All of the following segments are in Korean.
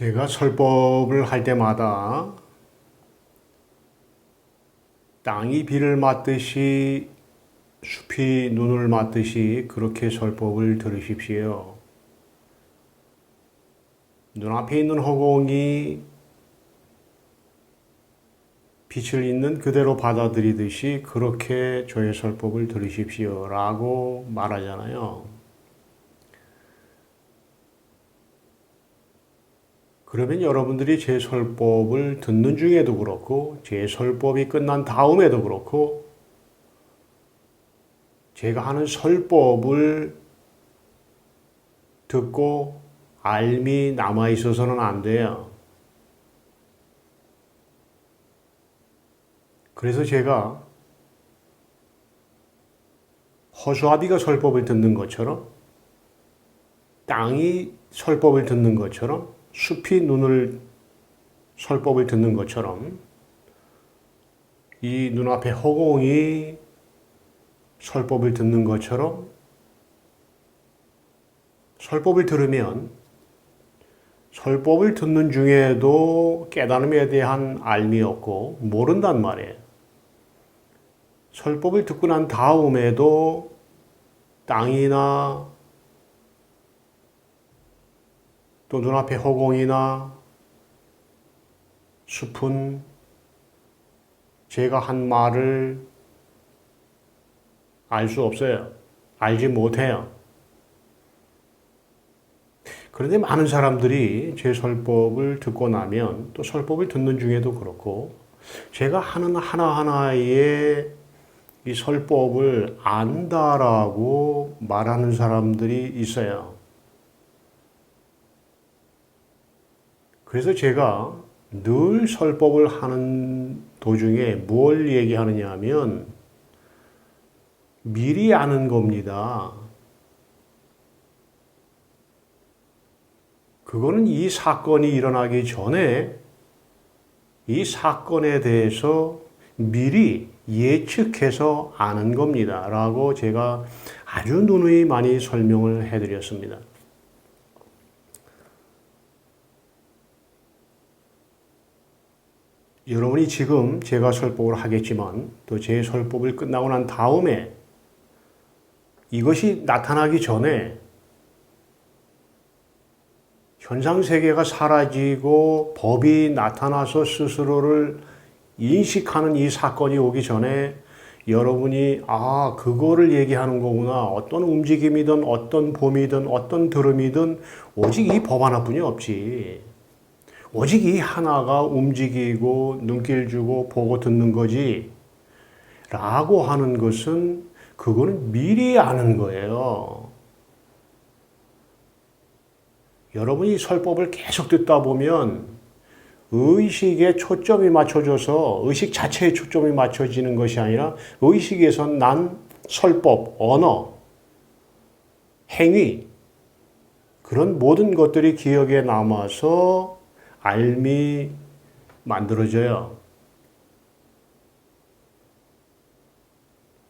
제가 설법을 할 때마다 땅이 비를 맞듯이 숲이 눈을 맞듯이 그렇게 설법을 들으십시오. 눈앞에 있는 허공이 빛을 있는 그대로 받아들이듯이 그렇게 저의 설법을 들으십시오 라고 말하잖아요. 그러면 여러분들이 제 설법을 듣는 중에도 그렇고 제 설법이 끝난 다음에도 그렇고 제가 하는 설법을 듣고 알미 남아있어서는 안 돼요. 그래서 제가 허수아비가 설법을 듣는 것처럼 땅이 설법을 듣는 것처럼 숲이 설법을 듣는 것처럼 이 눈앞에 허공이 설법을 듣는 것처럼 설법을 들으면 설법을 듣는 중에도 깨달음에 대한 알미 없고 모른단 말이에요. 설법을 듣고 난 다음에도 땅이나 또 눈앞에 허공이나 숲은 제가 한 말을 알 수 없어요. 알지 못해요. 그런데 많은 사람들이 제 설법을 듣고 나면 또 설법을 듣는 중에도 그렇고 제가 하는 하나하나의 이 설법을 안다라고 말하는 사람들이 있어요. 그래서 제가 늘 설법을 하는 도중에 뭘 얘기하느냐 하면 미리 아는 겁니다. 그거는 이 사건이 일어나기 전에 이 사건에 대해서 미리 예측해서 아는 겁니다. 라고 제가 아주 누누이 많이 설명을 해드렸습니다. 여러분이 지금 제가 설법을 하겠지만 또 제 설법을 끝나고 난 다음에 이것이 나타나기 전에 현상세계가 사라지고 법이 나타나서 스스로를 인식하는 이 사건이 오기 전에 여러분이 그거를 얘기하는 거구나. 어떤 움직임이든 어떤 봄이든 어떤 들음이든 오직 이 법 하나뿐이 없지. 오직 이 하나가 움직이고 눈길 주고 보고 듣는 거지. 라고 하는 것은 그거는 미리 아는 거예요. 여러분이 설법을 계속 듣다 보면 의식에 초점이 맞춰져서 의식 자체에 초점이 맞춰지는 것이 아니라 의식에서 난 설법, 언어, 행위 그런 모든 것들이 기억에 남아서 알미 만들어져요.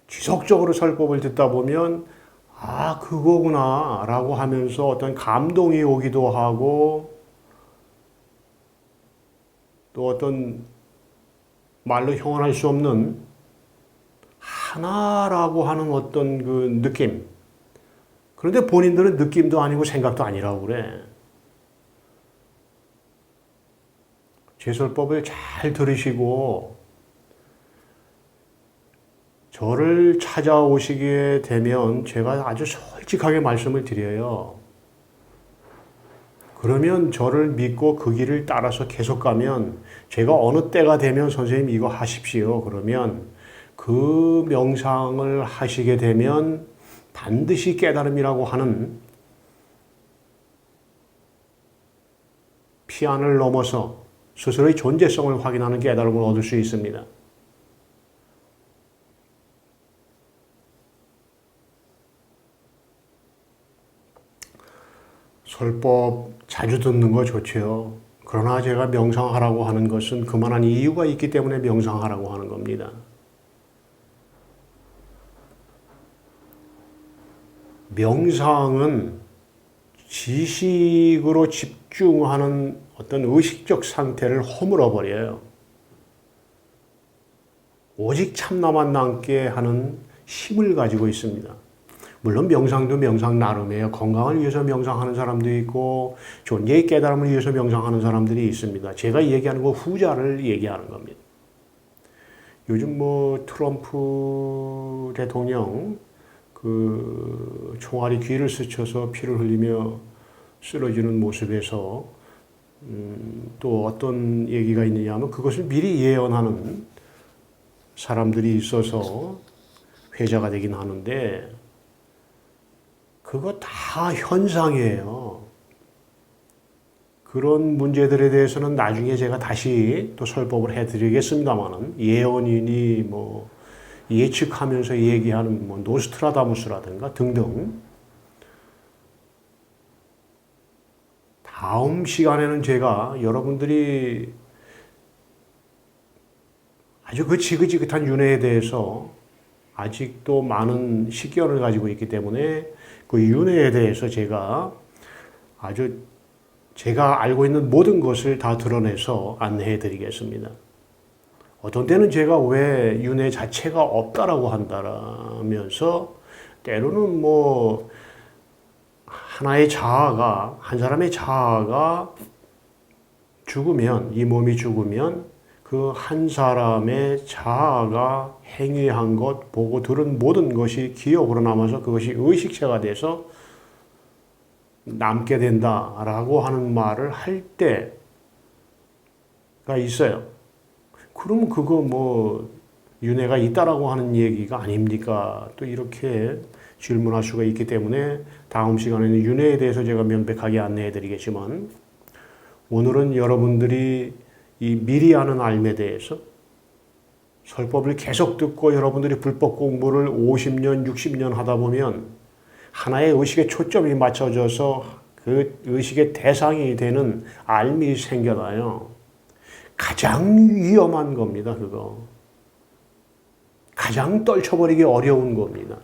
지속적으로 설법을 듣다 보면 그거구나 라고 하면서 어떤 감동이 오기도 하고 또 어떤 말로 형언할 수 없는 하나라고 하는 어떤 그 느낌. 그런데 본인들은 느낌도 아니고 생각도 아니라고 그래. 제설법을 잘 들으시고 저를 찾아오시게 되면 제가 아주 솔직하게 말씀을 드려요. 그러면 저를 믿고 그 길을 따라서 계속 가면 제가 어느 때가 되면 선생님 이거 하십시오. 그러면 그 명상을 하시게 되면 반드시 깨달음이라고 하는 피안을 넘어서 스스로의 존재성을 확인하는 깨달음을 얻을 수 있습니다. 설법 자주 듣는 거 좋죠. 그러나 제가 명상하라고 하는 것은 그만한 이유가 있기 때문에 명상하라고 하는 겁니다. 명상은 지식으로 집중하는 어떤 의식적 상태를 허물어 버려요. 오직 참나만 남게 하는 힘을 가지고 있습니다. 물론 명상도 명상 나름이에요. 건강을 위해서 명상하는 사람도 있고 존재의 깨달음을 위해서 명상하는 사람들이 있습니다. 제가 얘기하는 거 후자를 얘기하는 겁니다. 요즘 뭐 트럼프 대통령 그 총알이 귀를 스쳐서 피를 흘리며 쓰러지는 모습에서 또 어떤 얘기가 있느냐 하면 그것을 미리 예언하는 사람들이 있어서 회자가 되긴 하는데 그거 다 현상이에요. 그런 문제들에 대해서는 나중에 제가 다시 또 설법을 해드리겠습니다만은 예언이니 뭐 예측하면서 얘기하는 뭐 노스트라다무스라든가 등등 다음 시간에는 제가 여러분들이 아주 그 지긋지긋한 윤회에 대해서 아직도 많은 식견을 가지고 있기 때문에 그 윤회에 대해서 제가 아주 제가 알고 있는 모든 것을 다 드러내서 안내해 드리겠습니다. 어떤 때는 제가 왜 윤회 자체가 없다라고 한다라면서 때로는 뭐 하나의 자아가 한 사람의 자아가 죽으면 이 몸이 죽으면 그 한 사람의 자아가 행위한 것 보고 들은 모든 것이 기억으로 남아서 그것이 의식체가 돼서 남게 된다라고 하는 말을 할 때가 있어요. 그럼 그거 뭐 윤회가 있다라고 하는 얘기가 아닙니까? 또 이렇게 질문할 수가 있기 때문에 다음 시간에는 윤회에 대해서 제가 명백하게 안내해 드리겠지만 오늘은 여러분들이 이 미리 아는 알에 대해서 설법을 계속 듣고 여러분들이 불법 공부를 50년, 60년 하다 보면 하나의 의식에 초점이 맞춰져서 그 의식의 대상이 되는 알미 생겨나요. 가장 위험한 겁니다, 그거. 가장 떨쳐버리기 어려운 겁니다.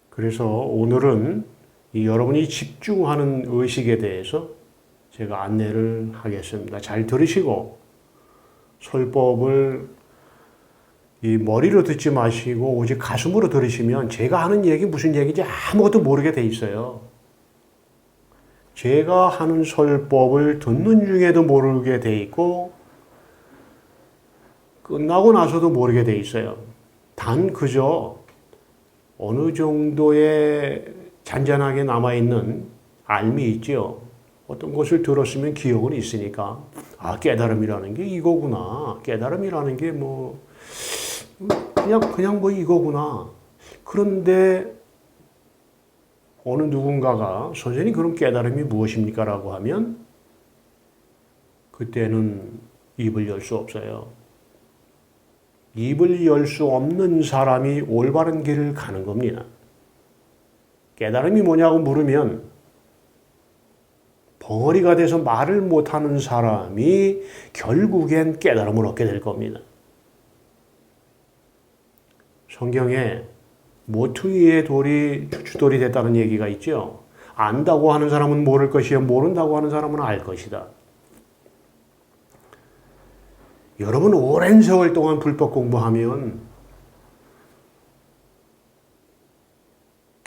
그래서 오늘은 이 여러분이 집중하는 의식에 대해서 제가 안내를 하겠습니다. 잘 들으시고 설법을 이 머리로 듣지 마시고 오직 가슴으로 들으시면 제가 하는 얘기 무슨 얘기인지 아무것도 모르게 돼 있어요. 제가 하는 설법을 듣는 중에도 모르게 돼 있고 끝나고 나서도 모르게 돼 있어요. 단 그저 어느 정도의 잔잔하게 남아있는 알미 있죠. 어떤 것을 들었으면 기억은 있으니까 아 깨달음이라는 게 이거구나. 깨달음이라는 게 뭐 그냥 뭐 이거구나. 그런데 어느 누군가가 선생님 그럼 깨달음이 무엇입니까? 라고 하면 그때는 입을 열 수 없어요. 입을 열 수 없는 사람이 올바른 길을 가는 겁니다. 깨달음이 뭐냐고 물으면 벙어리가 돼서 말을 못하는 사람이 결국엔 깨달음을 얻게 될 겁니다. 성경에 모퉁이의 돌이 추추돌이 됐다는 얘기가 있죠. 안다고 하는 사람은 모를 것이요 모른다고 하는 사람은 알 것이다. 여러분 오랜 세월 동안 불법 공부하면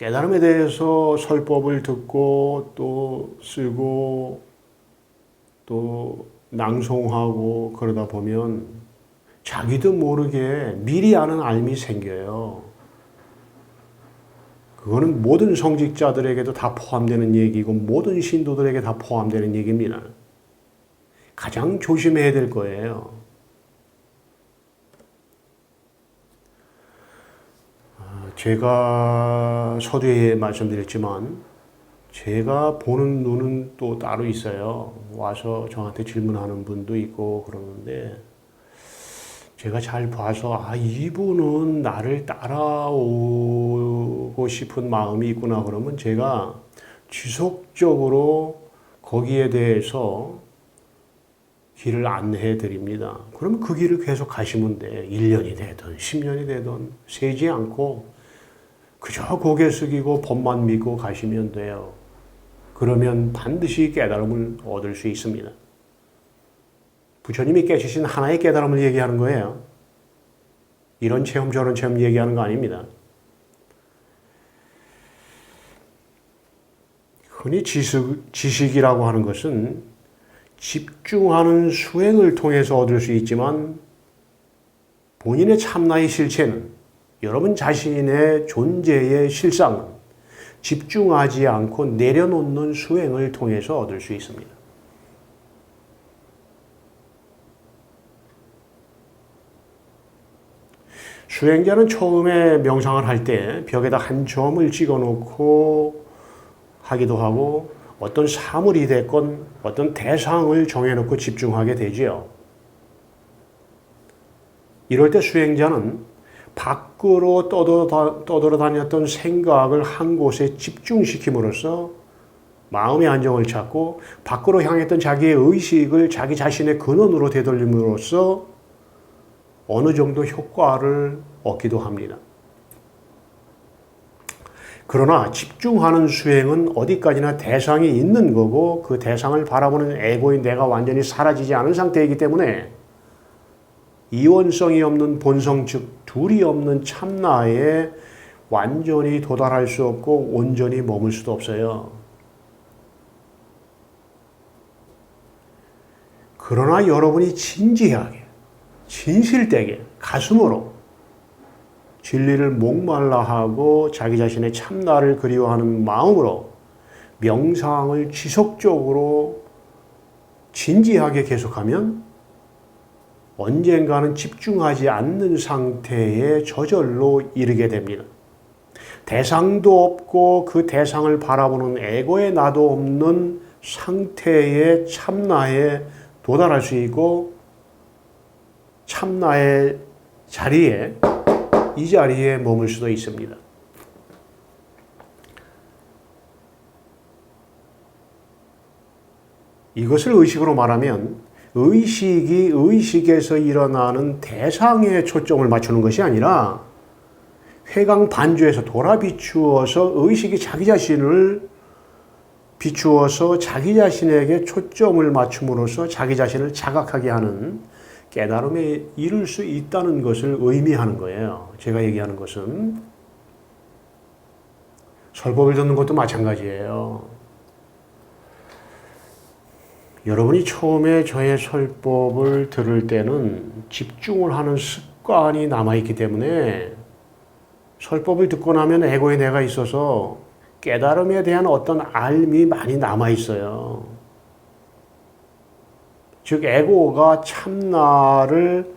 깨달음에 대해서 설법을 듣고 또 쓰고 또 낭송하고 그러다 보면 자기도 모르게 미리 아는 알미 생겨요. 그거는 모든 성직자들에게도 다 포함되는 얘기고 모든 신도들에게 다 포함되는 얘기입니다. 가장 조심해야 될 거예요. 제가 서두에 말씀드렸지만 제가 보는 눈은 또 따로 있어요. 와서 저한테 질문하는 분도 있고 그러는데 제가 잘 봐서 아 이분은 나를 따라오고 싶은 마음이 있구나 그러면 제가 지속적으로 거기에 대해서 길을 안내해 드립니다. 그러면 그 길을 계속 가시면 돼. 1년이 되든 10년이 되든 세지 않고 그저 고개 숙이고 법만 믿고 가시면 돼요. 그러면 반드시 깨달음을 얻을 수 있습니다. 부처님이 깨주신 하나의 깨달음을 얘기하는 거예요. 이런 체험 저런 체험 얘기하는 거 아닙니다. 흔히 지식이라고 하는 것은 집중하는 수행을 통해서 얻을 수 있지만 본인의 참나의 실체는 여러분 자신의 존재의 실상은 집중하지 않고 내려놓는 수행을 통해서 얻을 수 있습니다. 수행자는 처음에 명상을 할 때 벽에다 한 점을 찍어 놓고 하기도 하고 어떤 사물이 됐건 어떤 대상을 정해놓고 집중하게 되지요. 이럴 때 수행자는 밖으로 떠돌아다녔던 생각을 한 곳에 집중시킴으로써 마음의 안정을 찾고 밖으로 향했던 자기의 의식을 자기 자신의 근원으로 되돌림으로써 어느 정도 효과를 얻기도 합니다. 그러나 집중하는 수행은 어디까지나 대상이 있는 거고 그 대상을 바라보는 에고인 내가 완전히 사라지지 않은 상태이기 때문에 이원성이 없는 본성 즉 둘이 없는 참나에 완전히 도달할 수 없고 온전히 머물 수도 없어요. 그러나 여러분이 진지하게 진실되게 가슴으로 진리를 목말라 하고 자기 자신의 참나를 그리워하는 마음으로 명상을 지속적으로 진지하게 계속하면 언젠가는 집중하지 않는 상태에 저절로 이르게 됩니다. 대상도 없고 그 대상을 바라보는 에고의 나도 없는 상태의 참나에 도달할 수 있고 참나의 자리에 이 자리에 머물 수도 있습니다. 이것을 의식으로 말하면 의식이 의식에서 일어나는 대상에 초점을 맞추는 것이 아니라 회광 반주에서 돌아 비추어서 의식이 자기 자신을 비추어서 자기 자신에게 초점을 맞춤으로써 자기 자신을 자각하게 하는 깨달음에 이를 수 있다는 것을 의미하는 거예요. 제가 얘기하는 것은 설법을 듣는 것도 마찬가지예요. 여러분이 처음에 저의 설법을 들을 때는 집중을 하는 습관이 남아있기 때문에 설법을 듣고 나면 에고의 내가 있어서 깨달음에 대한 어떤 알미 많이 남아있어요. 즉 에고가 참나를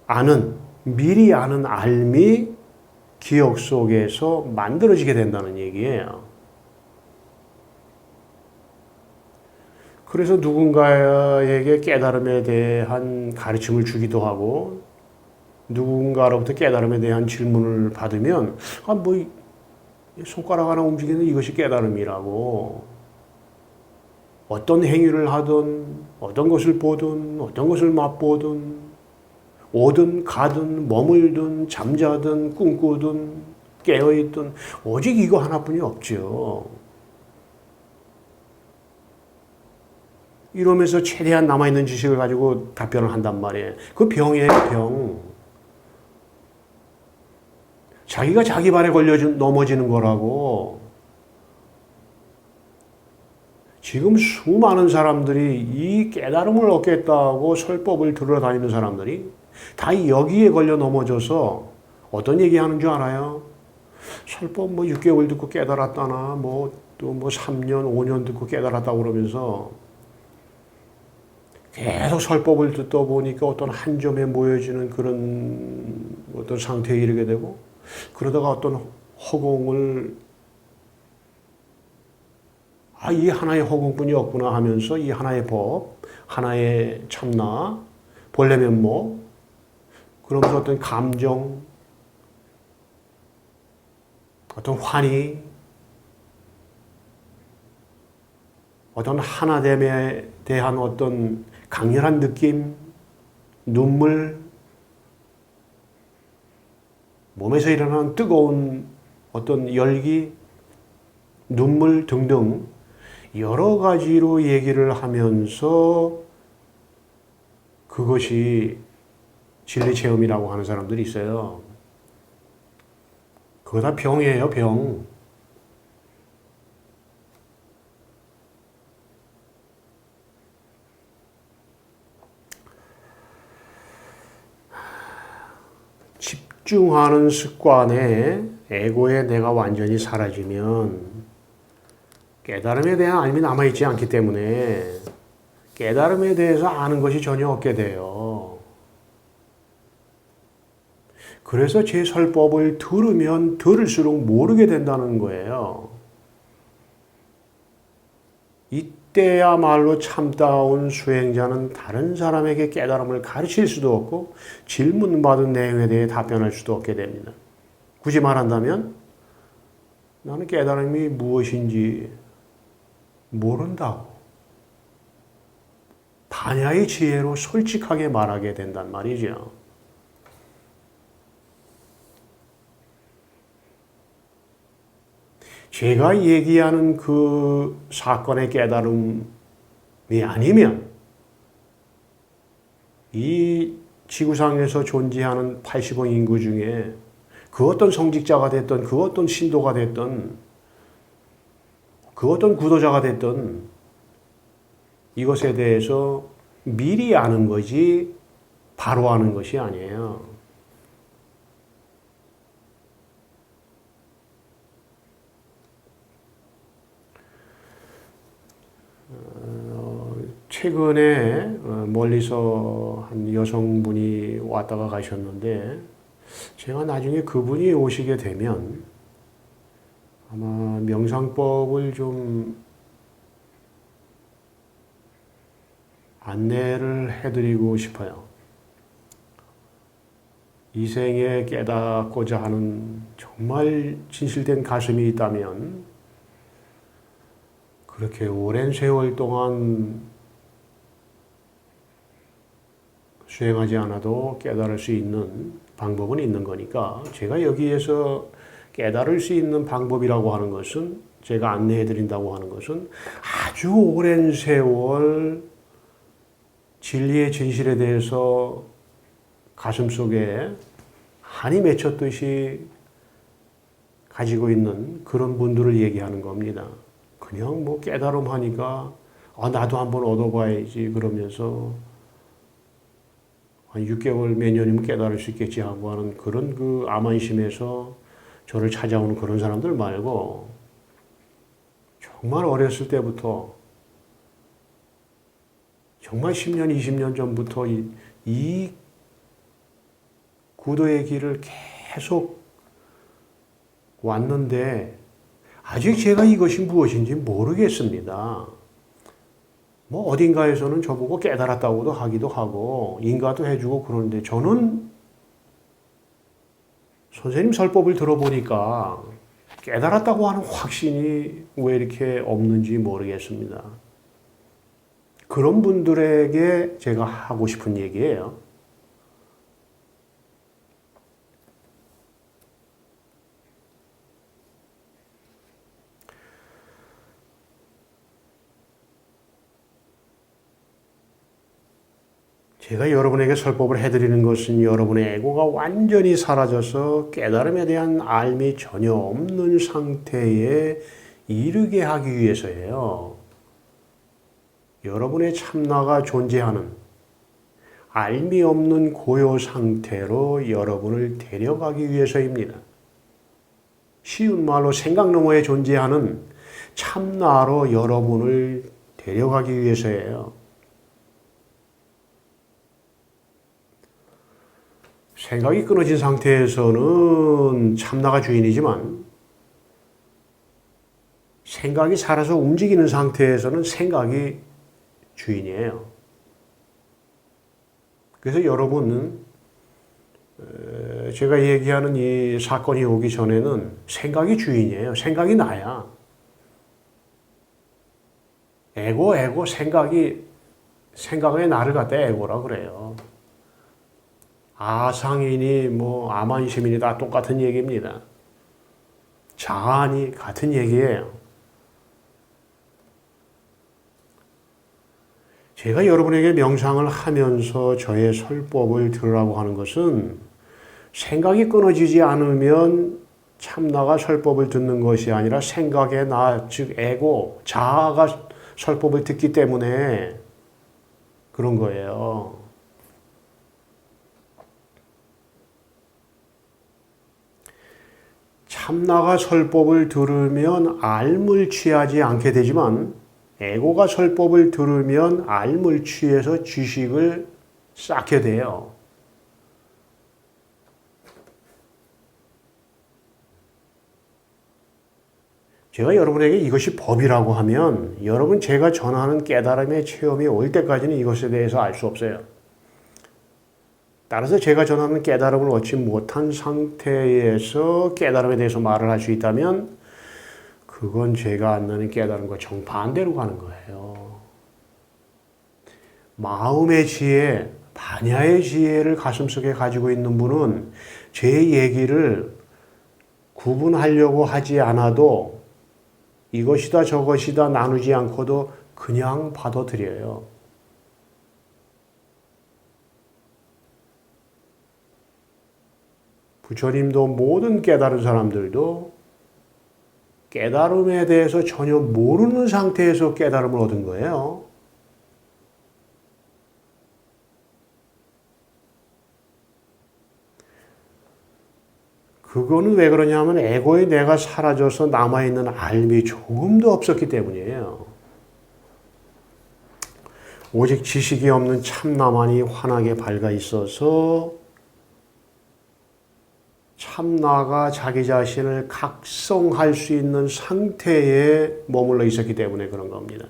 아는 미리 아는 알미 기억 속에서 만들어지게 된다는 얘기예요. 그래서 누군가에게 깨달음에 대한 가르침을 주기도 하고 누군가로부터 깨달음에 대한 질문을 받으면 손가락 하나 움직이는 이것이 깨달음이라고 어떤 행위를 하든 어떤 것을 보든 어떤 것을 맛보든 오든 가든 머물든 잠자든 꿈꾸든 깨어있든 오직 이거 하나뿐이 없죠. 이러면서 최대한 남아있는 지식을 가지고 답변을 한단 말이에요. 그 병이에요, 병. 자기가 자기 발에 걸려 넘어지는 거라고. 지금 수많은 사람들이 이 깨달음을 얻겠다고 설법을 들어다니는 사람들이 다 여기에 걸려 넘어져서 어떤 얘기 하는 줄 알아요? 설법 6개월 듣고 깨달았다나 또 3년, 5년 듣고 깨달았다고 그러면서 계속 설법을 듣다 보니까 어떤 한 점에 모여지는 그런 어떤 상태에 이르게 되고 그러다가 어떤 허공을 이 하나의 허공뿐이 없구나 하면서 이 하나의 법, 하나의 참나, 본래 면목 그러면서 어떤 감정, 어떤 환희, 어떤 하나됨에 대한 어떤 강렬한 느낌, 눈물, 몸에서 일어나는 뜨거운 어떤 열기, 눈물 등등 여러 가지로 얘기를 하면서 그것이 진리 체험이라고 하는 사람들이 있어요. 그거 다 병이에요, 병. 집중하는 습관에 에고의 내가 완전히 사라지면 깨달음에 대한 알미 남아있지 않기 때문에 깨달음에 대해서 아는 것이 전혀 없게 돼요. 그래서 제 설법을 들으면 들을수록 모르게 된다는 거예요. 이때야말로 참다운 수행자는 다른 사람에게 깨달음을 가르칠 수도 없고 질문받은 내용에 대해 답변할 수도 없게 됩니다. 굳이 말한다면 나는 깨달음이 무엇인지 모른다고 반야의 지혜로 솔직하게 말하게 된단 말이죠. 제가 얘기하는 그 사건의 깨달음이 아니면 이 지구상에서 존재하는 80억 인구 중에 그 어떤 성직자가 됐든 그 어떤 신도가 됐든 그 어떤 구도자가 됐든 이것에 대해서 미리 아는 거지 바로 아는 것이 아니에요. 최근에 멀리서 한 여성분이 왔다가 가셨는데 제가 나중에 그분이 오시게 되면 아마 명상법을 좀 안내를 해드리고 싶어요. 이 생에 깨닫고자 하는 정말 진실된 가슴이 있다면 그렇게 오랜 세월 동안 수행하지 않아도 깨달을 수 있는 방법은 있는 거니까 제가 여기에서 깨달을 수 있는 방법이라고 하는 것은 제가 안내해 드린다고 하는 것은 아주 오랜 세월 진리의 진실에 대해서 가슴속에 한이 맺혔듯이 가지고 있는 그런 분들을 얘기하는 겁니다. 그냥 뭐 깨달음 하니까 나도 한번 얻어봐야지 그러면서 한 6개월 몇 년이면 깨달을 수 있겠지 하고 하는 그런 그 암안심에서 저를 찾아오는 그런 사람들 말고 정말 어렸을 때부터 정말 10년, 20년 전부터 이 구도의 길을 계속 왔는데 아직 제가 이것이 무엇인지 모르겠습니다. 뭐 어딘가에서는 저보고 깨달았다고도 하기도 하고 인가도 해주고 그러는데 저는 선생님 설법을 들어보니까 깨달았다고 하는 확신이 왜 이렇게 없는지 모르겠습니다. 그런 분들에게 제가 하고 싶은 얘기예요. 제가 여러분에게 설법을 해드리는 것은 여러분의 에고가 완전히 사라져서 깨달음에 대한 알미 전혀 없는 상태에 이르게 하기 위해서예요. 여러분의 참나가 존재하는 알미 없는 고요 상태로 여러분을 데려가기 위해서입니다. 쉬운 말로 생각 너머에 존재하는 참나로 여러분을 데려가기 위해서예요. 생각이 끊어진 상태에서는 참나가 주인이지만 생각이 살아서 움직이는 상태에서는 생각이 주인이에요. 그래서 여러분은 제가 얘기하는 이 사건이 오기 전에는 생각이 주인이에요. 생각이 나야. 에고, 생각의 나를 갖다 에고라 그래요. 아상이니 뭐 아만심이니 다 똑같은 얘기입니다. 자아니 같은 얘기예요. 제가 여러분에게 명상을 하면서 저의 설법을 들으라고 하는 것은 생각이 끊어지지 않으면 참나가 설법을 듣는 것이 아니라 생각의 나, 즉 에고, 자아가 설법을 듣기 때문에 그런 거예요. 참나가 설법을 들으면 알물 취하지 않게 되지만 에고가 설법을 들으면 알물 취해서 지식을 쌓게 돼요. 제가 여러분에게 이것이 법이라고 하면 여러분 제가 전하는 깨달음의 체험이 올 때까지는 이것에 대해서 알 수 없어요. 따라서 제가 전하는 깨달음을 얻지 못한 상태에서 깨달음에 대해서 말을 할 수 있다면 그건 제가 안 나는 깨달음과 정반대로 가는 거예요. 마음의 지혜, 반야의 지혜를 가슴속에 가지고 있는 분은 제 얘기를 구분하려고 하지 않아도 이것이다 저것이다 나누지 않고도 그냥 받아들여요. 부처님도 모든 깨달은 사람들도 깨달음에 대해서 전혀 모르는 상태에서 깨달음을 얻은 거예요. 그거는 왜 그러냐면 에고의 내가 사라져서 남아있는 알미 조금도 없었기 때문이에요. 오직 지식이 없는 참나만이 환하게 밝아 있어서 참나가 자기 자신을 각성할 수 있는 상태에 머물러 있었기 때문에 그런 겁니다.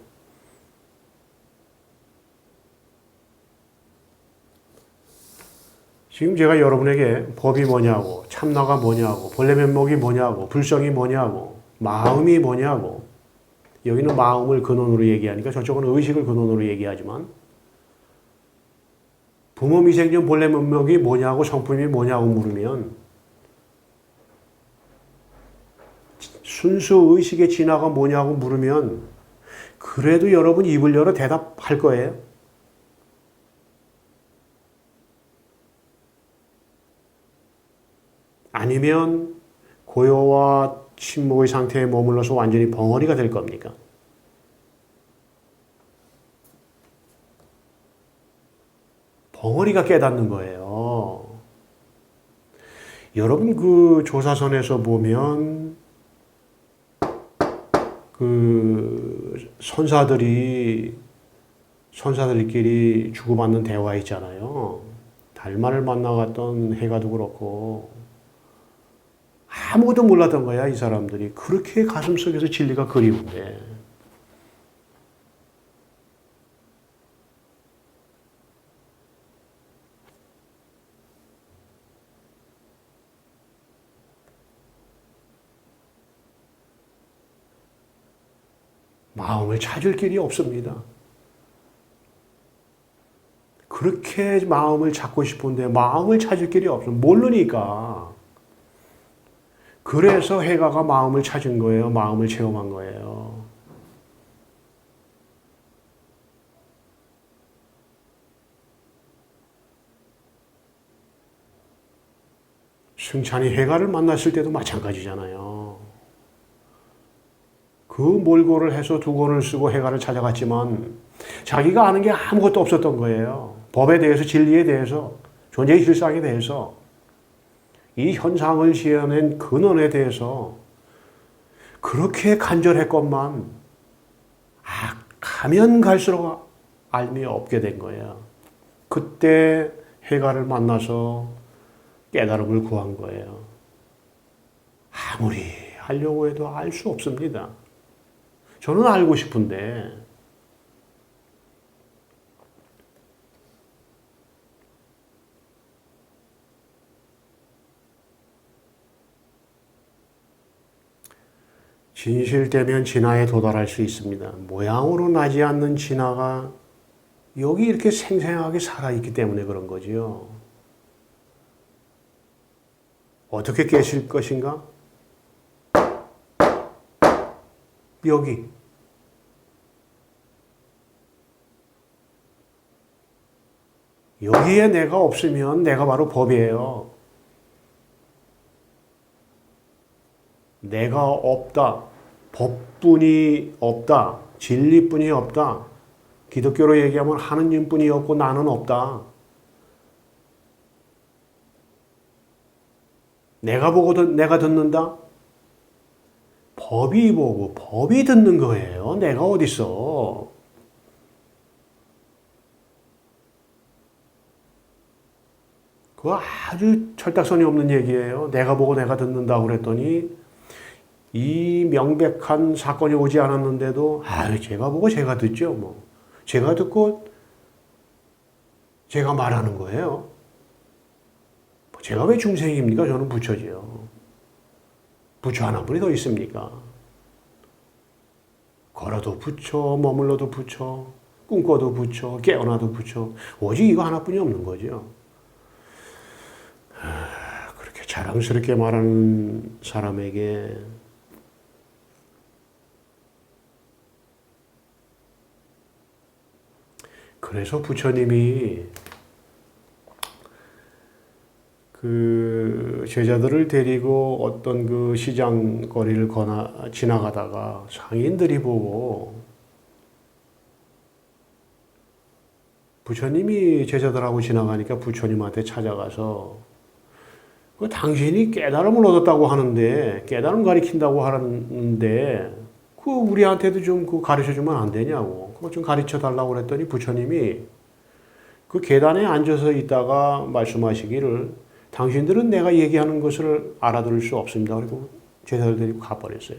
지금 제가 여러분에게 법이 뭐냐고, 참나가 뭐냐고, 본래 면목이 뭐냐고, 불성이 뭐냐고, 마음이 뭐냐고, 여기는 마음을 근원으로 얘기하니까 저쪽은 의식을 근원으로 얘기하지만 부모미생전 본래 면목이 뭐냐고, 성품이 뭐냐고 물으면 순수 의식의 진화가 뭐냐고 물으면 그래도 여러분 입을 열어 대답할 거예요. 아니면 고요와 침묵의 상태에 머물러서 완전히 벙어리가 될 겁니까? 벙어리가 깨닫는 거예요. 여러분 그 조사선에서 보면 그 선사들끼리 주고받는 대화 있잖아요. 달마를 만나갔던 해가도 그렇고 아무것도 몰랐던 거야, 이 사람들이. 그렇게 가슴속에서 진리가 그리운데. 마음을 찾을 길이 없습니다. 그렇게 마음을 찾고 싶은데 마음을 찾을 길이 없어. 모르니까. 그래서 해가가 마음을 찾은 거예요. 마음을 체험한 거예요. 승찬이 해가를 만났을 때도 마찬가지잖아요. 그 몰고를 해서 두 권을 쓰고 해가를 찾아갔지만 자기가 아는 게 아무것도 없었던 거예요. 법에 대해서, 진리에 대해서, 존재의 실상에 대해서, 이 현상을 지어낸 근원에 대해서 그렇게 간절했건만 가면 갈수록 알미 없게 된 거예요. 그때 해가를 만나서 깨달음을 구한 거예요. 아무리 하려고 해도 알 수 없습니다. 저는 알고 싶은데 진실되면 진화에 도달할 수 있습니다. 모양으로 나지 않는 진화가 여기 이렇게 생생하게 살아있기 때문에 그런 거지요. 어떻게 깨실 것인가? 여기. 여기에 내가 없으면 내가 바로 법이에요. 내가 없다. 법뿐이 없다. 진리뿐이 없다. 기독교로 얘기하면 하느님뿐이 없고 나는 없다. 내가 보고 내가 듣는다? 법이 보고 법이 듣는 거예요. 내가 어딨어. 그거 아주 철딱선이 없는 얘기예요. 내가 보고 내가 듣는다고 그랬더니 이 명백한 사건이 오지 않았는데도 제가 보고 제가 듣죠. 뭐 제가 듣고 제가 말하는 거예요. 제가 왜 중생입니까? 저는 부처지요. 부처 하나뿐이 더 있습니까? 걸어도 부처, 머물러도 부처, 꿈꿔도 부처, 깨어나도 부처. 오직 이거 하나뿐이 없는 거죠. 그렇게 자랑스럽게 말하는 사람에게 그래서 부처님이 그 제자들을 데리고 어떤 그 시장 거리를 지나가다가 상인들이 보고 부처님이 제자들하고 지나가니까 부처님한테 찾아가서 당신이 깨달음을 얻었다고 하는데 깨달음 가리킨다고 하는데 그 우리한테도 좀 그 가르쳐 주면 안 되냐고 그거 좀 가르쳐 달라고 그랬더니 부처님이 그 계단에 앉아서 있다가 말씀하시기를 당신들은 내가 얘기하는 것을 알아들을 수 없습니다. 그리고 제자들 데리고 가버렸어요.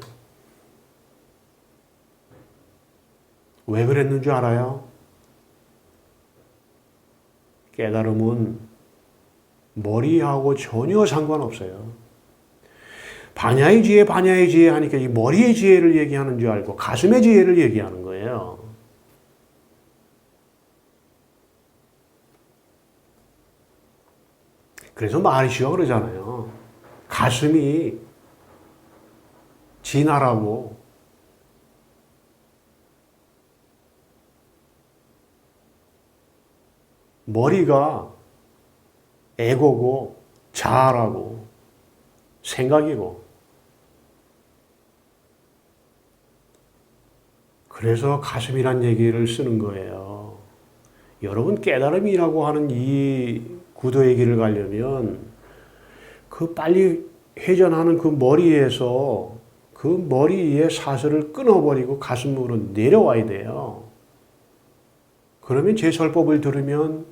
왜 그랬는 줄 알아요? 깨달음은 머리하고 전혀 상관없어요. 반야의 지혜 하니까 이 머리의 지혜를 얘기하는 줄 알고 가슴의 지혜를 얘기하는 거예요. 그래서 마하리시가 그러잖아요. 가슴이 진하라고. 머리가 에고고 자아라고 생각이고 그래서 가슴이란 얘기를 쓰는 거예요. 여러분 깨달음이라고 하는 이 구도의 길을 가려면 그 빨리 회전하는 그 머리에서 그 머리의 사슬을 끊어버리고 가슴으로 내려와야 돼요. 그러면 제 설법을 들으면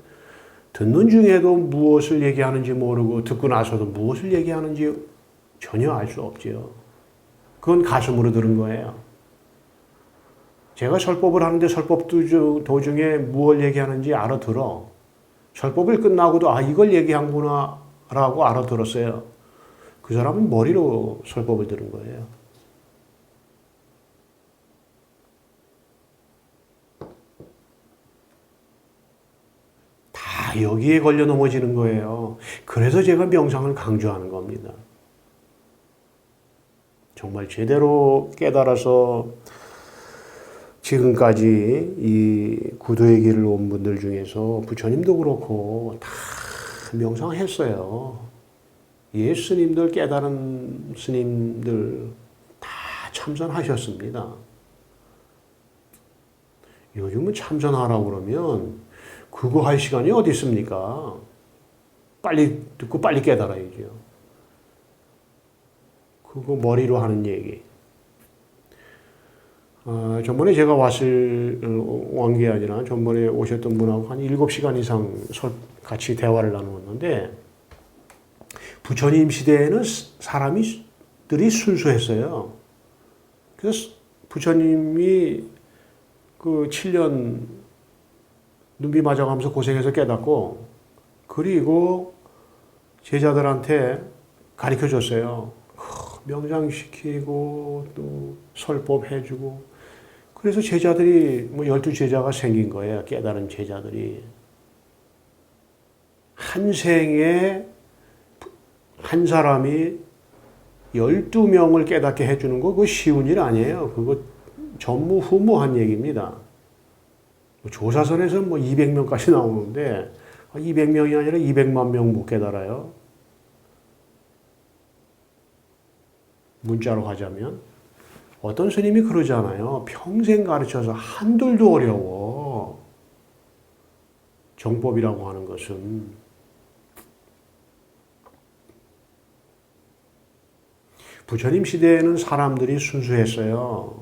듣는 중에도 무엇을 얘기하는지 모르고 듣고 나서도 무엇을 얘기하는지 전혀 알 수 없지요. 그건 가슴으로 들은 거예요. 제가 설법을 하는데 설법 도중에 무엇을 얘기하는지 알아들어. 설법을 끝나고도 이걸 얘기한구나 라고 알아들었어요. 그 사람은 머리로 설법을 들은 거예요. 다 여기에 걸려 넘어지는 거예요. 그래서 제가 명상을 강조하는 겁니다. 정말 제대로 깨달아서 지금까지 이 구도의 길을 온 분들 중에서 부처님도 그렇고 다 명상했어요. 예수님들 깨달은 스님들 다 참선하셨습니다. 요즘은 참선하라고 그러면 그거 할 시간이 어디 있습니까? 빨리 듣고 빨리 깨달아야죠. 그거 머리로 하는 얘기. 전번에 제가 온 게 아니라 전번에 오셨던 분하고 한 7시간 이상 같이 대화를 나누었는데 부처님 시대에는 사람들이 순수했어요. 그래서 부처님이 그 7년 눈비 맞아가면서 고생해서 깨닫고 그리고 제자들한테 가르쳐 줬어요. 명상시키고 또 설법 해주고 그래서 제자들이 12제자가 생긴 거예요. 깨달은 제자들이. 한 생에 한 사람이 12명을 깨닫게 해주는 거 그거 쉬운 일 아니에요. 그거 전무후무한 얘기입니다. 조사선에서 뭐 200명까지 나오는데 200명이 아니라 200만 명 못 깨달아요. 문자로 하자면 어떤 스님이 그러잖아요. 평생 가르쳐서 한둘도 어려워. 정법이라고 하는 것은. 부처님 시대에는 사람들이 순수했어요.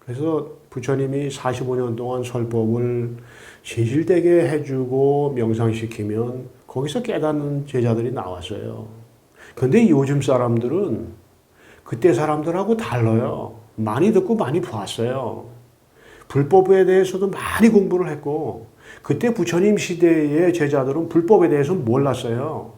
그래서 부처님이 45년 동안 설법을 진실되게 해주고 명상시키면 거기서 깨닫는 제자들이 나왔어요. 근데 요즘 사람들은 그때 사람들하고 달라요. 많이 듣고 많이 봤어요. 불법에 대해서도 많이 공부를 했고 그때 부처님 시대의 제자들은 불법에 대해서 몰랐어요.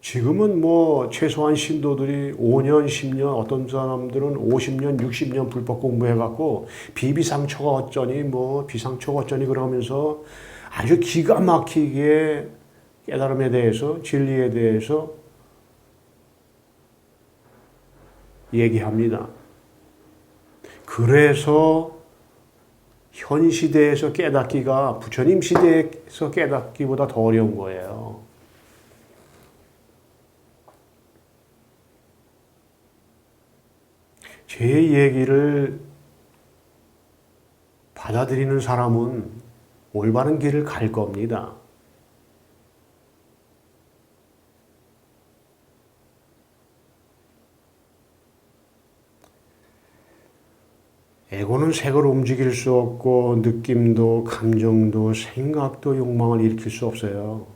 지금은 뭐 최소한 신도들이 5년, 10년, 어떤 사람들은 50년, 60년 불법 공부해갖고 비비상초가 어쩌니 뭐 비상초가 어쩌니 그러면서 아주 기가 막히게 깨달음에 대해서 진리에 대해서 얘기합니다. 그래서 현 시대에서 깨닫기가 부처님 시대에서 깨닫기보다 더 어려운 거예요. 제 얘기를 받아들이는 사람은 올바른 길을 갈 겁니다. 에고는 색을 움직일 수 없고 느낌도 감정도 생각도 욕망을 일으킬 수 없어요.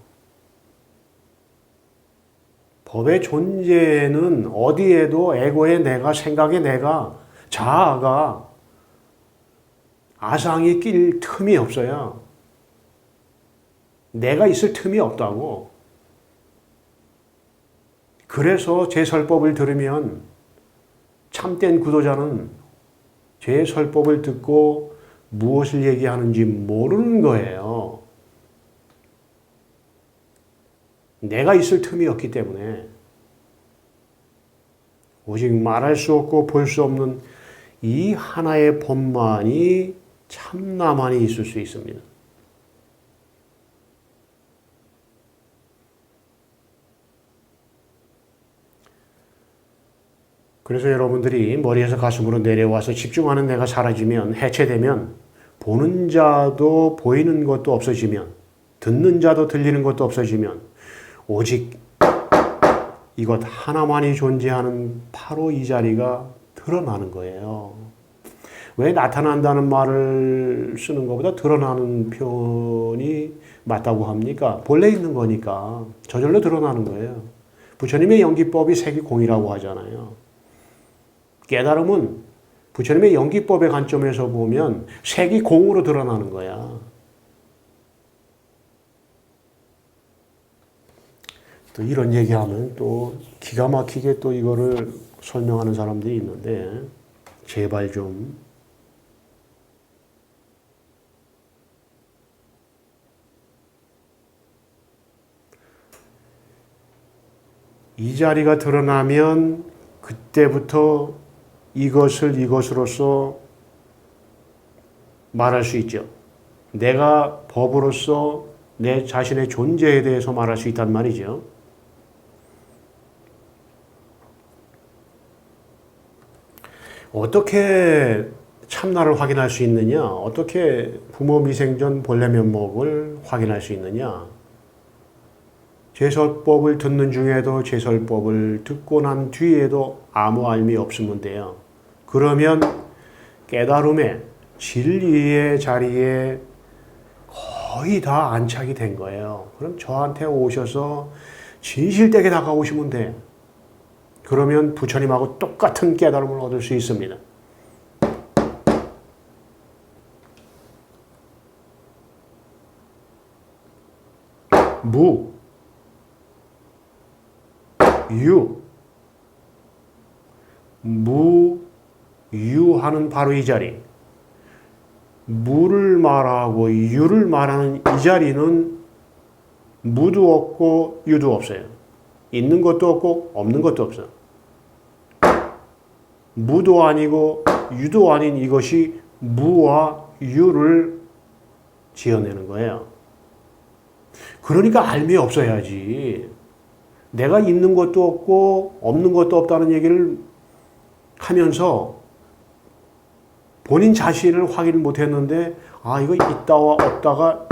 법의 존재는 어디에도 에고의 내가, 생각의 내가, 자아가, 아상이 낄 틈이 없어요. 내가 있을 틈이 없다고. 그래서 제 설법을 들으면 참된 구도자는 제 설법을 듣고 무엇을 얘기하는지 모르는 거예요. 내가 있을 틈이 없기 때문에 오직 말할 수 없고 볼 수 없는 이 하나의 법만이 참나만이 있을 수 있습니다. 그래서 여러분들이 머리에서 가슴으로 내려와서 집중하는 내가 사라지면, 해체되면, 보는 자도 보이는 것도 없어지면, 듣는 자도 들리는 것도 없어지면 오직 이것 하나만이 존재하는 바로 이 자리가 드러나는 거예요. 왜 나타난다는 말을 쓰는 것보다 드러나는 표현이 맞다고 합니까? 본래 있는 거니까 저절로 드러나는 거예요. 부처님의 연기법이 색이 공이라고 하잖아요. 깨달음은 부처님의 연기법의 관점에서 보면 색이 공으로 드러나는 거야. 또 이런 얘기하면 또 기가 막히게 또 이거를 설명하는 사람들이 있는데 제발 좀 이 자리가 드러나면 그때부터 이것을 이것으로서 말할 수 있죠. 내가 법으로서 내 자신의 존재에 대해서 말할 수 있단 말이죠. 어떻게 참나를 확인할 수 있느냐? 어떻게 부모 미생전 본래 면목을 확인할 수 있느냐? 제설법을 듣는 중에도 제설법을 듣고 난 뒤에도 아무 알미 없으면 돼요. 그러면 깨달음의 진리의 자리에 거의 다 안착이 된 거예요. 그럼 저한테 오셔서 진실되게 다가오시면 돼. 그러면 부처님하고 똑같은 깨달음을 얻을 수 있습니다. 무, 유, 무, 유하는 바로 이 자리. 무를 말하고 유를 말하는 이 자리는 무도 없고 유도 없어요. 있는 것도 없고 없는 것도 없어요. 무도 아니고 유도 아닌 이것이 무와 유를 지어내는 거예요. 그러니까 알미 없어야지. 내가 있는 것도 없고 없는 것도 없다는 얘기를 하면서 본인 자신을 확인 못했는데 아 이거 있다와 없다가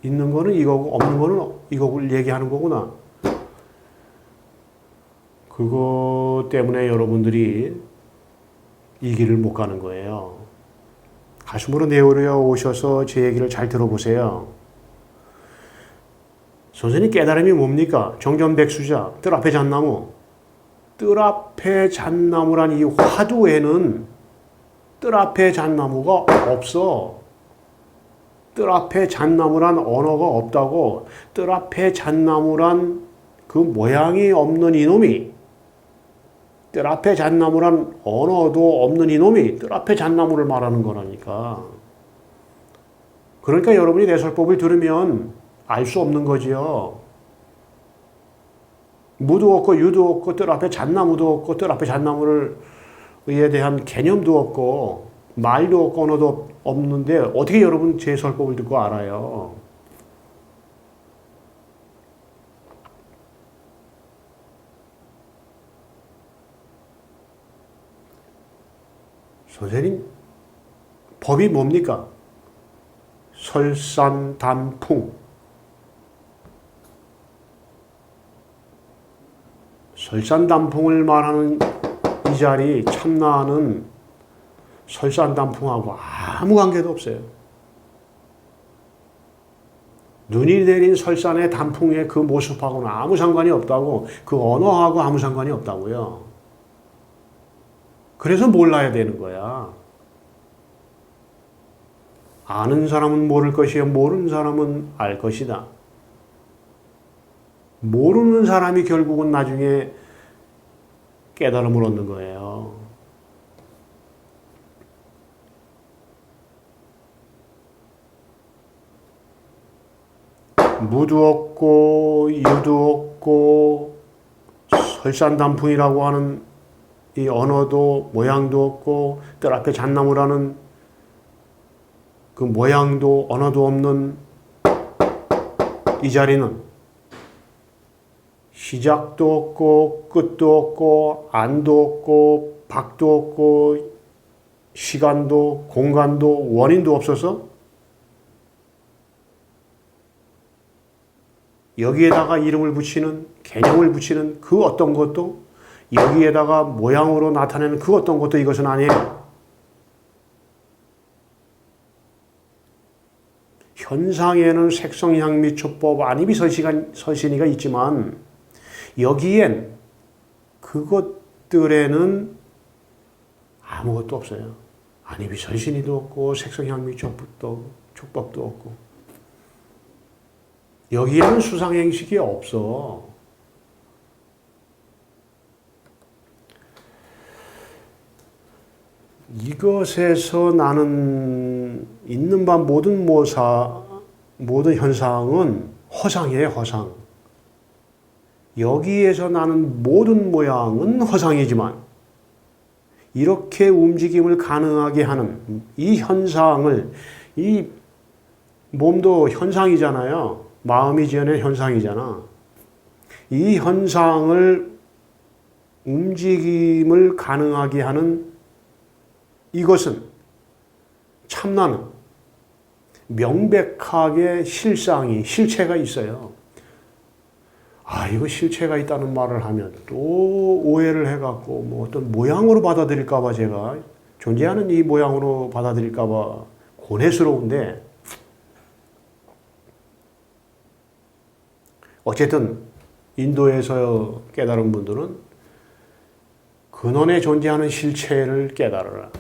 있는 거는 이거고 없는 거는 이거를 얘기하는 거구나. 그거 때문에 여러분들이 이 길을 못 가는 거예요. 가슴으로 내어려 오셔서 제 얘기를 잘 들어보세요. 선생님 깨달음이 뭡니까? 정전백수자, 뜰 앞에 잣나무. 뜰 앞에 잣나무란 이 화두에는 뜰 앞에 잣나무가 없어. 뜰 앞에 잣나무란 언어가 없다고. 뜰 앞에 잣나무란 그 모양이 없는 이놈이, 뜰 앞에 잣나무란 언어도 없는 이놈이 뜰 앞에 잣나무를 말하는 거라니까. 그러니까 여러분이 내설법을 들으면 알 수 없는 거지요. 무도 없고 유도 없고 뜰 앞에 잣나무도 없고 뜰 앞에 잣나무를 에 대한 개념도 없고 말도 없고 언어도 없는데 어떻게 여러분 제 설법을 듣고 알아요? 선생님, 법이 뭡니까? 설산단풍. 설산단풍을 말하는 이 자리 참나는 설산단풍하고 아무 관계도 없어요. 눈이 내린 설산의 단풍의 그 모습하고는 아무 상관이 없다고, 그 언어하고 아무 상관이 없다고요. 그래서 몰라야 되는 거야. 아는 사람은 모를 것이요 모르는 사람은 알 것이다. 모르는 사람이 결국은 나중에 깨달음을 얻는 거예요. 무도 없고 유도 없고 설산단풍이라고 하는 이 언어도 모양도 없고 뜰 앞에 잣나무라는 그 모양도 언어도 없는 이 자리는 시작도 없고 끝도 없고 안도 없고 밖도 없고 시간도 공간도 원인도 없어서 여기에다가 이름을 붙이는 개념을 붙이는 그 어떤 것도 여기에다가 모양으로 나타내는 그 어떤 것도 이것은 아니에요. 현상에는 색성향미초법 안이비설신이가 있지만 여기엔 그것들에는 아무것도 없어요. 안이비설신이도 없고 색성향미초법도 없고 여기에는 수상행식이 없어. 이것에서 나는 있는 바 모든 현상은 허상이에요, 허상. 여기에서 나는 모든 모양은 허상이지만 이렇게 움직임을 가능하게 하는 이 현상을, 이 몸도 현상이잖아요. 마음이 지어낸 현상이잖아. 이 현상을 움직임을 가능하게 하는 이것은 참나는 명백하게 실체가 있어요. 아, 이거 실체가 있다는 말을 하면 또 오해를 해갖고 뭐 어떤 모양으로 받아들일까봐 제가 존재하는 이 모양으로 받아들일까봐 고뇌스러운데 어쨌든 인도에서 깨달은 분들은 근원에 존재하는 실체를 깨달아라.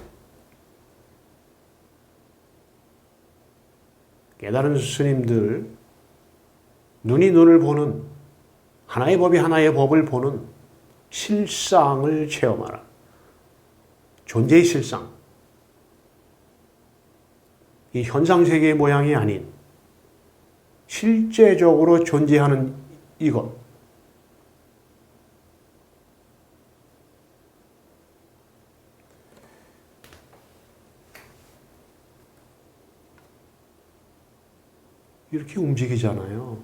깨달은 스님들, 눈이 눈을 보는, 하나의 법이 하나의 법을 보는 실상을 체험하라. 존재의 실상. 이 현상세계의 모양이 아닌 실제적으로 존재하는 이것. 이렇게 움직이잖아요.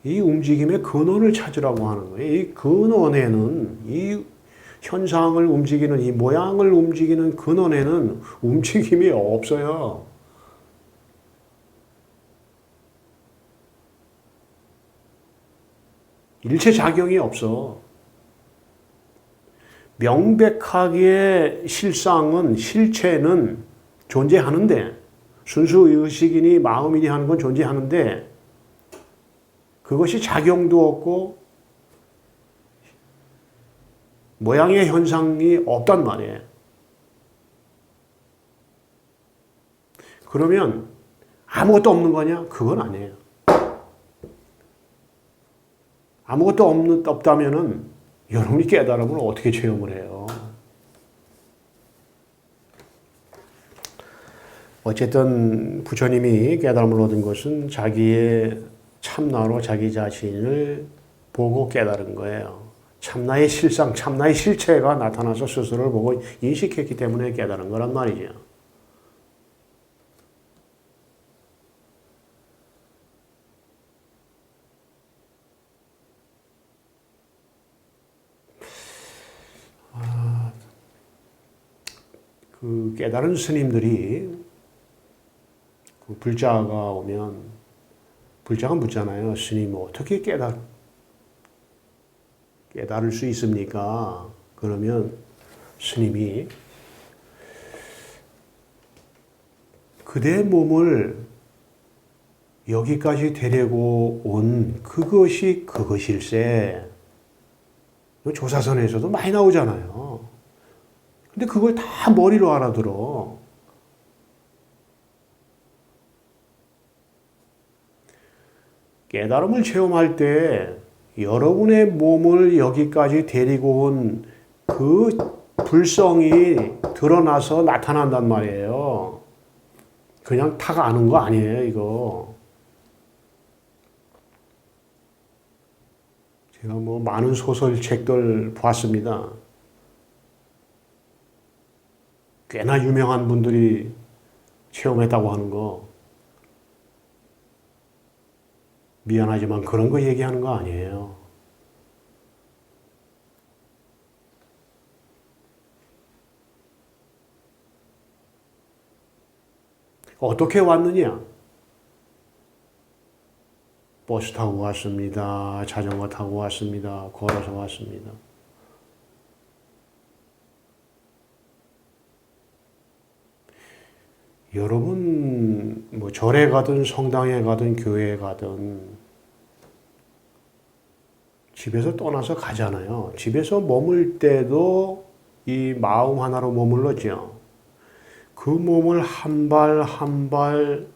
이 움직임의 근원을 찾으라고 하는 거예요. 이 근원에는 이 현상을 움직이는 이 모양을 움직이는 근원에는 움직임이 없어요. 일체 작용이 없어. 명백하게 실상은 실체는 존재하는데 순수 의식이니 마음이니 하는 건 존재하는데 그것이 작용도 없고 모양의 현상이 없단 말이에요. 그러면 아무것도 없는 거냐? 그건 아니에요. 아무것도 없다면은 여러분이 깨달음을 어떻게 체험을 해요? 어쨌든 부처님이 깨달음을 얻은 것은 자기의 참나로 자기 자신을 보고 깨달은 거예요. 참나의 실상, 참나의 실체가 나타나서 스스로를 보고 인식했기 때문에 깨달은 거란 말이죠. 그 깨달은 스님들이 그 불자가 오면 불자가 묻잖아요. 스님 어떻게 깨달을 수 있습니까? 그러면 스님이 그대 몸을 여기까지 데리고 온 그것이 그것일세. 조사선에서도 많이 나오잖아요. 근데 그걸 다 머리로 알아들어. 깨달음을 체험할 때 여러분의 몸을 여기까지 데리고 온 그 불성이 드러나서 나타난단 말이에요. 그냥 타가 아는 거 아니에요, 이거. 제가 뭐 많은 소설책들 봤습니다. 꽤나 유명한 분들이 체험했다고 하는 거. 미안하지만 그런 거 얘기하는 거 아니에요. 어떻게 왔느냐? 버스 타고 왔습니다. 자전거 타고 왔습니다. 걸어서 왔습니다. 여러분 뭐 절에 가든 성당에 가든 교회에 가든 집에서 떠나서 가잖아요. 집에서 머물 때도 이 마음 하나로 머물렀죠. 그 몸을 한 발 한 발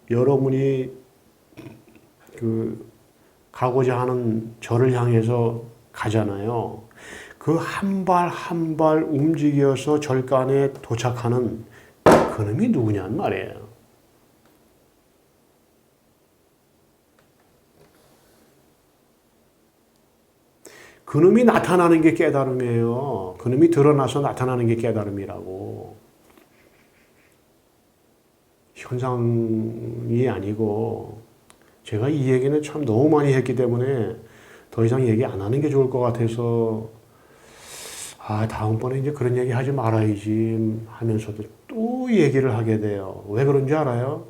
여러분이 그 가고자 하는 절을 향해서 가잖아요. 그 한 발 한 발 움직여서 절간에 도착하는 그놈이 누구냐는 말이에요. 그놈이 나타나는 게 깨달음이에요. 그놈이 드러나서 나타나는 게 깨달음이라고. 현상이 아니고 제가 이 얘기는 참 너무 많이 했기 때문에 더 이상 얘기 안 하는 게 좋을 것 같아서 다음번에 이제 그런 얘기 하지 말아야지 하면서도 또 얘기를 하게 돼요. 왜 그런지 알아요?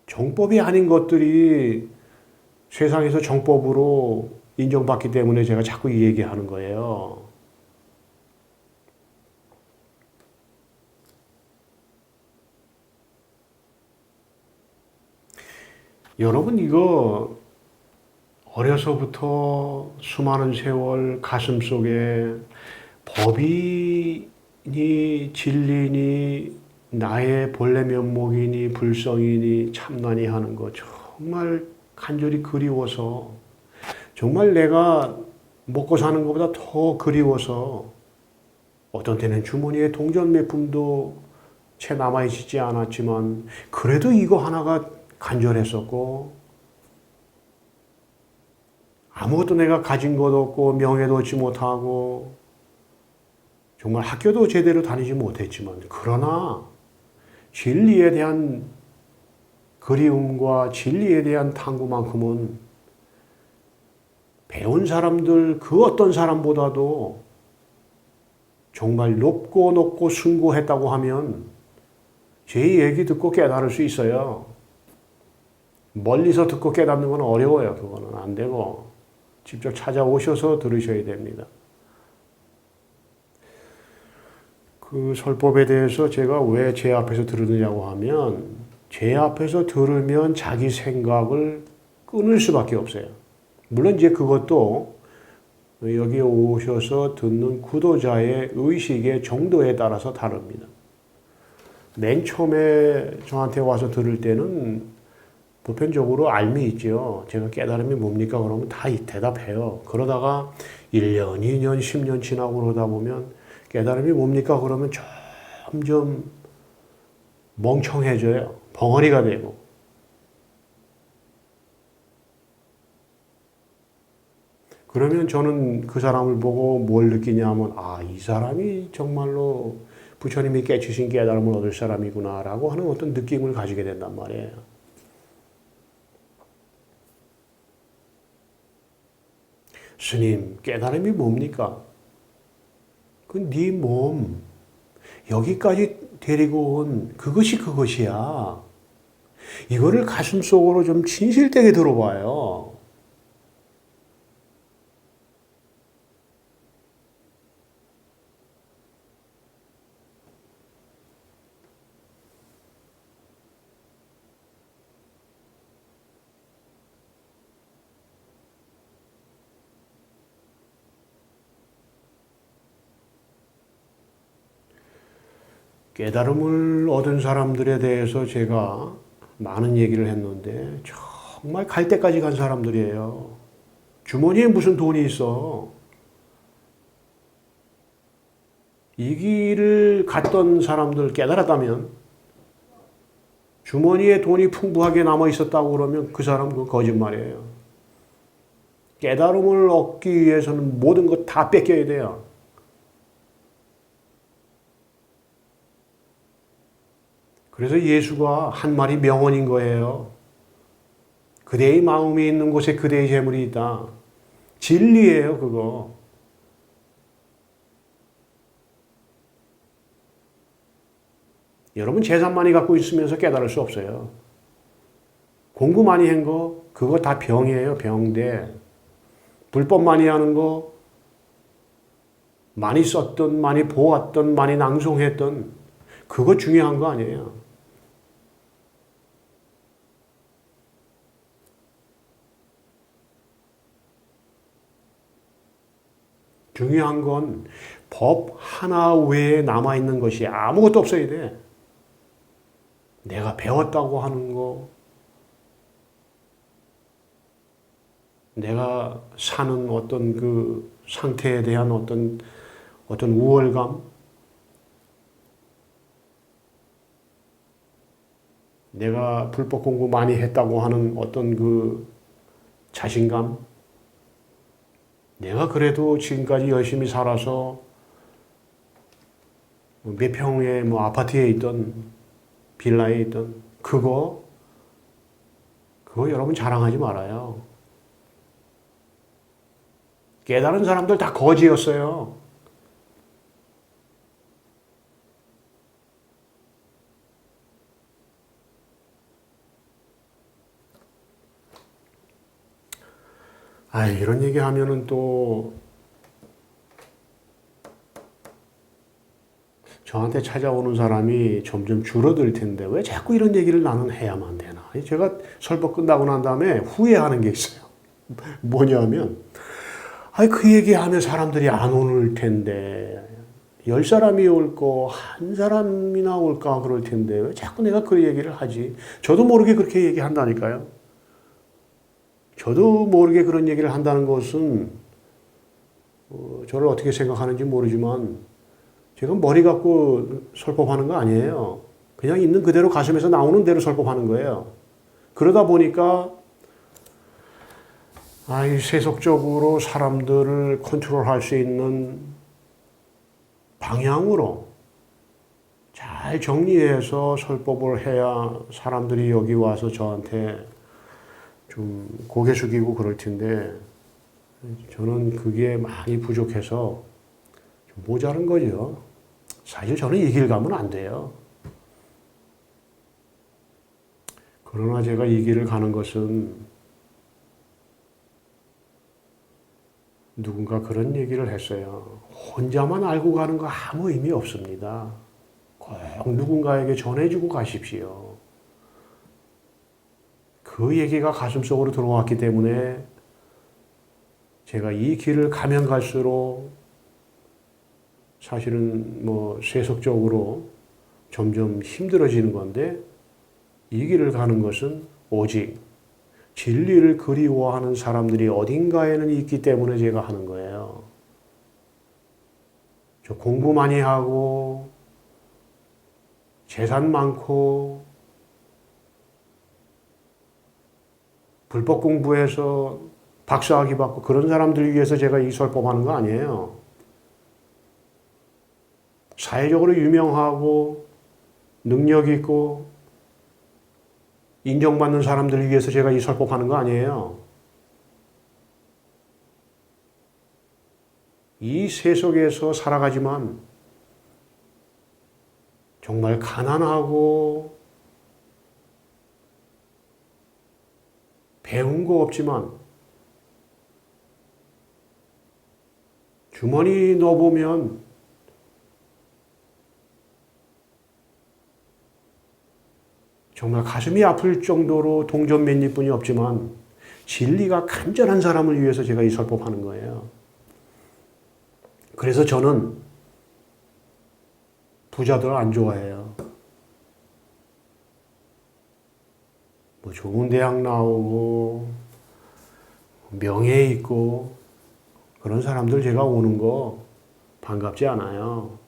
정법이 아닌 것들이 세상에서 정법으로 인정받기 때문에 제가 자꾸 이 얘기하는 거예요. 여러분 이거 어려서부터 수많은 세월 가슴속에 법이니 진리니 나의 본래 면목이니 불성이니 참나니 하는 거 정말 간절히 그리워서 정말 내가 먹고 사는 것보다 더 그리워서 어떤 때는 주머니에 동전 몇 푼도 채 남아있지 않았지만 그래도 이거 하나가 간절했었고 아무것도 내가 가진 것도 없고 명예도 얻지 못하고 정말 학교도 제대로 다니지 못했지만 그러나 진리에 대한 그리움과 진리에 대한 탐구만큼은 배운 사람들 그 어떤 사람보다도 정말 높고 높고 숭고했다고 하면 제 얘기 듣고 깨달을 수 있어요. 멀리서 듣고 깨닫는 건 어려워요. 그거는 안 되고 직접 찾아오셔서 들으셔야 됩니다. 그 설법에 대해서 제가 왜 제 앞에서 들으느냐고 하면 제 앞에서 들으면 자기 생각을 끊을 수밖에 없어요. 물론 이제 그것도 여기 오셔서 듣는 구도자의 의식의 정도에 따라서 다릅니다. 맨 처음에 저한테 와서 들을 때는 보편적으로 알미 있죠. 제가 깨달음이 뭡니까? 그러면 다 대답해요. 그러다가 1년, 2년, 10년 지나고 그러다 보면 깨달음이 뭡니까? 그러면 점점 멍청해져요. 벙어리가 되고. 그러면 저는 그 사람을 보고 뭘 느끼냐면, 아, 이 사람이 정말로 부처님이 깨주신 깨달음을 얻을 사람이구나라고 하는 어떤 느낌을 가지게 된단 말이에요. 스님, 깨달음이 뭡니까? 그 네 몸, 여기까지 데리고 온 그것이 그것이야. 이거를 가슴속으로 좀 진실되게 들어봐요. 깨달음을 얻은 사람들에 대해서 제가 많은 얘기를 했는데 정말 갈 때까지 간 사람들이에요. 주머니에 무슨 돈이 있어. 이 길을 갔던 사람들 깨달았다면 주머니에 돈이 풍부하게 남아 있었다고 그러면 그 사람 그 거짓말이에요. 깨달음을 얻기 위해서는 모든 것 다 뺏겨야 돼요. 그래서 예수가 한 말이 명언인 거예요. 그대의 마음이 있는 곳에 그대의 재물이 있다. 진리예요, 그거. 여러분 재산 많이 갖고 있으면서 깨달을 수 없어요. 공부 많이 한 거, 그거 다 병이에요, 병대. 불법 많이 하는 거, 많이 썼던, 많이 보았던, 많이 낭송했던, 그거 중요한 거 아니에요. 중요한 건 법 하나 외에 남아있는 것이 아무것도 없어야 돼. 내가 배웠다고 하는 거, 내가 사는 어떤 그 상태에 대한 어떤 우월감, 내가 불법 공부 많이 했다고 하는 어떤 그 자신감, 내가 그래도 지금까지 열심히 살아서 몇 평의 뭐 아파트에 있던 빌라에 있던 그거 여러분 자랑하지 말아요. 깨달은 사람들 다 거지였어요. 아, 이런 얘기 하면은 또 저한테 찾아오는 사람이 점점 줄어들 텐데 왜 자꾸 이런 얘기를 나는 해야만 되나? 제가 설법 끝나고 난 다음에 후회하는 게 있어요. 뭐냐면, 그 얘기하면 사람들이 안 올 텐데, 10사람이 올 거, 한 사람이나 올까 그럴 텐데, 왜 자꾸 내가 그 얘기를 하지? 저도 모르게 그렇게 얘기한다니까요. 저도 모르게 그런 얘기를 한다는 것은, 저를 어떻게 생각하는지 모르지만, 제가 머리 갖고 설법하는 거 아니에요. 그냥 있는 그대로 가슴에서 나오는 대로 설법하는 거예요. 그러다 보니까 세속적으로 사람들을 컨트롤할 수 있는 방향으로 잘 정리해서 설법을 해야 사람들이 여기 와서 저한테 좀 고개 숙이고 그럴 텐데 저는 그게 많이 부족해서 좀 모자란 거죠. 사실 저는 이 길 가면 안 돼요. 그러나 제가 이 길을 가는 것은 누군가 그런 얘기를 했어요. 혼자만 알고 가는 거 아무 의미 없습니다. 꼭 누군가에게 전해주고 가십시오. 그 얘기가 가슴속으로 들어왔기 때문에 제가 이 길을 가면 갈수록 사실은 세속적으로 점점 힘들어지는 건데 이 길을 가는 것은 오직 진리를 그리워하는 사람들이 어딘가에는 있기 때문에 제가 하는 거예요. 저 공부 많이 하고 재산 많고 불법 공부해서 박사학위 받고 그런 사람들 위해서 제가 이 설법하는 거 아니에요. 사회적으로 유명하고 능력 있고 인정받는 사람들을 위해서 제가 이 설법하는 거 아니에요. 이 세속에서 살아가지만 정말 가난하고 배운 거 없지만 주머니 넣어보면 정말 가슴이 아플 정도로 동전 몇 입뿐이 없지만 진리가 간절한 사람을 위해서 제가 이 설법하는 거예요. 그래서 저는 부자들 안 좋아해요. 좋은 대학 나오고 명예 있고 그런 사람들 제가 오는 거 반갑지 않아요.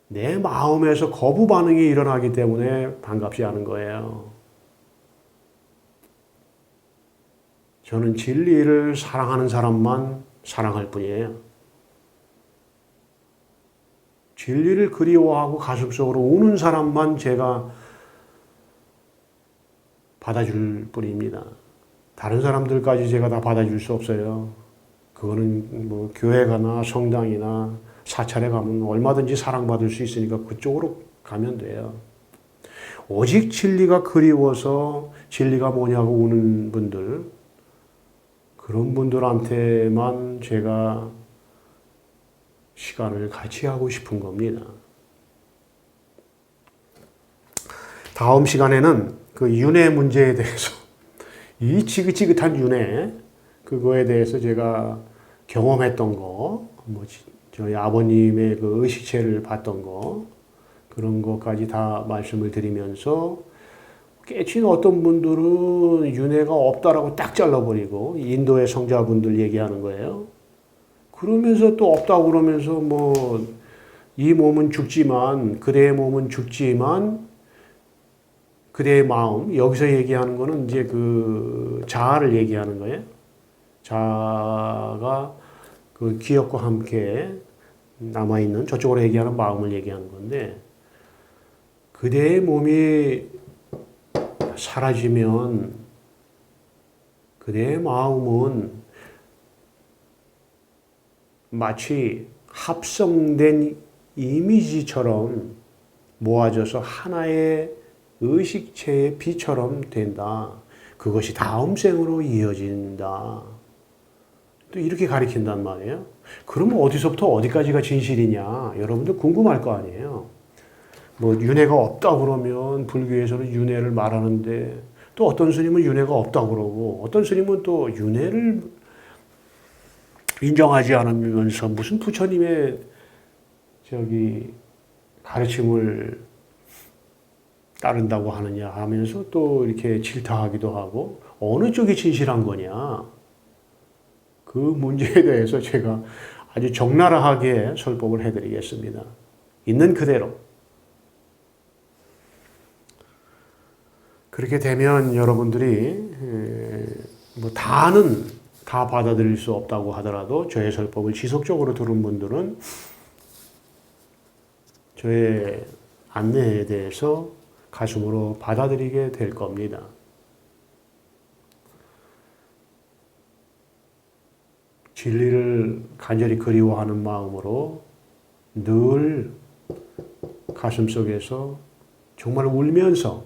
내 마음에서 거부 반응이 일어나기 때문에 반갑지 않은 거예요. 저는 진리를 사랑하는 사람만 사랑할 뿐이에요. 진리를 그리워하고 가슴속으로 우는 사람만 제가 받아줄 뿐입니다. 다른 사람들까지 제가 다 받아줄 수 없어요. 그거는 교회 가나 성당이나 사찰에 가면 얼마든지 사랑받을 수 있으니까 그쪽으로 가면 돼요. 오직 진리가 그리워서 진리가 뭐냐고 우는 분들, 그런 분들한테만 제가 시간을 같이 하고 싶은 겁니다. 다음 시간에는 그 윤회 문제에 대해서 이 지긋지긋한 윤회 그거에 대해서 제가 경험했던 거, 저희 아버님의 그 의식체를 봤던 거 그런 것까지 다 말씀을 드리면서 깨친 어떤 분들은 윤회가 없다라고 딱 잘라버리고 인도의 성자분들 얘기하는 거예요. 그러면서 또 없다고 그러면서 이 몸은 죽지만 그대의 몸은 죽지만 그대의 마음 여기서 얘기하는 거는 이제 그 자아를 얘기하는 거예요. 자아가 그 기억과 함께 남아있는 저쪽으로 얘기하는 마음을 얘기하는 건데 그대의 몸이 사라지면 그대의 마음은 마치 합성된 이미지처럼 모아져서 하나의 의식체의 비처럼 된다. 그것이 다음 생으로 이어진다. 또 이렇게 가리킨단 말이에요. 그러면 어디서부터 어디까지가 진실이냐? 여러분들 궁금할 거 아니에요. 윤회가 없다 그러면 불교에서는 윤회를 말하는데 또 어떤 스님은 윤회가 없다 그러고 어떤 스님은 또 윤회를 인정하지 않으면서 무슨 부처님의 가르침을 따른다고 하느냐 하면서 또 이렇게 질타하기도 하고 어느 쪽이 진실한 거냐. 그 문제에 대해서 제가 아주 적나라하게 설법을 해드리겠습니다. 있는 그대로. 그렇게 되면 여러분들이 다 아는 다 받아들일 수 없다고 하더라도 저의 설법을 지속적으로 들은 분들은 저의 안내에 대해서 가슴으로 받아들이게 될 겁니다. 진리를 간절히 그리워하는 마음으로 늘 가슴속에서 정말 울면서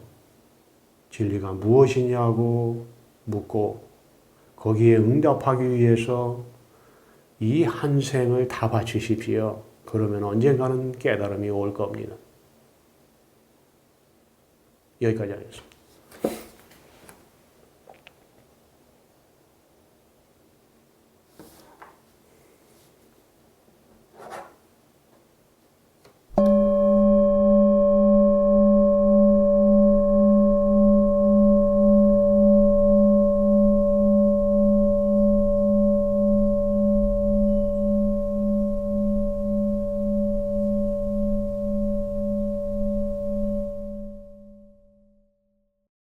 진리가 무엇이냐고 묻고 거기에 응답하기 위해서 이 한 생을 다 바치십시오. 그러면 언젠가는 깨달음이 올 겁니다. 여기까지 하겠습니다.